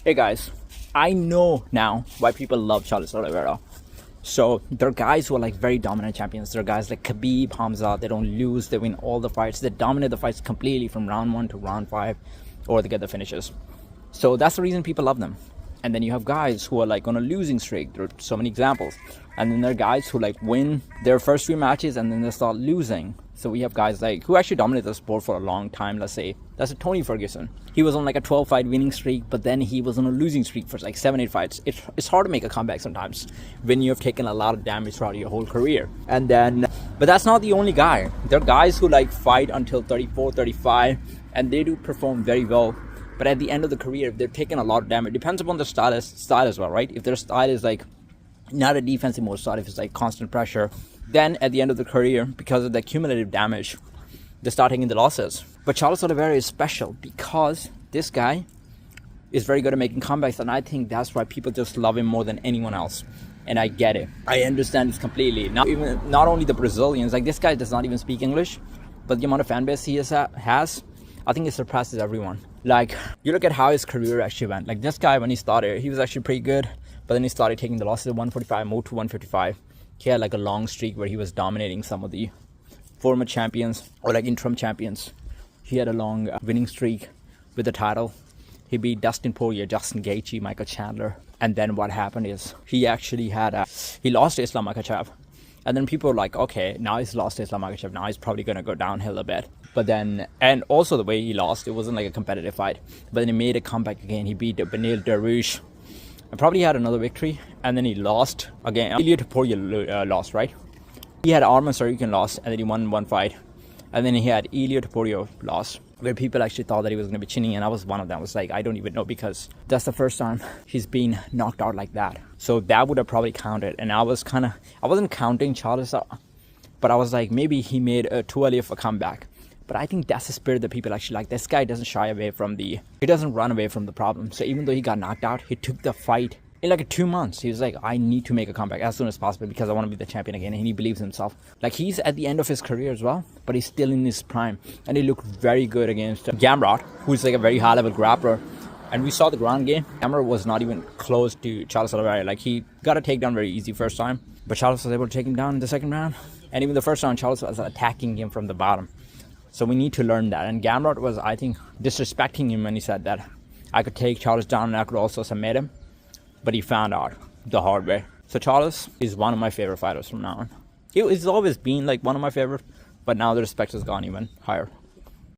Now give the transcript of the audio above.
Hey guys, I know now why people love Charles Olivera. So there are guys who are like very dominant champions. There are guys like Khabib, Hamza. They don't lose. They win all the fights. They dominate the fights completely from round 1 to round 5, or they get the finishes. So that's the reason people love them. And then you have guys who are like on a losing streak. There are so many examples. And then there are guys who like win their first few matches and then they start losing. So we have guys like who actually dominated the sport for a long time. Let's say that's a Tony Ferguson. He was on like a 12 fight winning streak, but then he was on a losing streak for like 7-8 fights. It's hard to make a comeback sometimes when you have taken a lot of damage throughout your whole career. And then, but that's not the only guy. There are guys who like fight until 34, 35, and they do perform very well. But at the end of the career, if they're taking a lot of damage, it depends upon the style as well, right? If their style is like not a defensive mode style, if it's like constant pressure, then at the end of the career, because of the cumulative damage, they start taking the losses. But Charles Olivera is special because this guy is very good at making comebacks, and I think that's why people just love him more than anyone else. And I get it. I understand this completely. Not only the Brazilians, like this guy does not even speak English, but the amount of fan base he has, I think it surpasses everyone. Like, you look at how his career actually went. Like this guy, when he started, he was actually pretty good, but then he started taking the losses at 145, moved to 155. He had like a long streak where he was dominating some of the former champions or like interim champions. He had a long winning streak with the title. He beat Dustin Poirier, Justin Gaethje, Michael Chandler. And then what happened is he actually he lost to Islam Makhachev. And then people were like, okay, now he's lost to Islam Makhachev. Now he's probably going to go downhill a bit. But then, and also the way he lost, it wasn't like a competitive fight. But then he made a comeback again. He beat Benil Dariush. And probably had another victory. And then he lost again. Ilia Topuria lost, right? He had Arman Tsarukyan lost, and then he won one fight. And then he had Ilia Topuria lost, where people actually thought that he was going to be chinning, and I was one of them. I was like, I don't even know, because that's the first time he's been knocked out like that. So that would have probably counted. And I wasn't counting Charles, but I was like, maybe he made too early of a comeback. But I think that's the spirit that people actually like. This guy doesn't shy away from he doesn't run away from the problem. So even though he got knocked out, he took the fight in like 2 months. He was like, I need to make a comeback as soon as possible because I want to be the champion again. And he believes in himself. Like, he's at the end of his career as well, but he's still in his prime. And he looked very good against Gamrot, who's like a very high level grappler. And we saw the ground game. Gamrot was not even close to Charles Olivera. Like, he got a takedown very easy first time, but Charles was able to take him down in the second round. And even the first round, Charles was attacking him from the bottom. So we need to learn that. And Gamrot was, I think, disrespecting him when he said that I could take Charles down and I could also submit him. But he found out the hard way. So Charles is one of my favorite fighters from now on. He's always been like one of my favorite, but now the respect has gone even higher.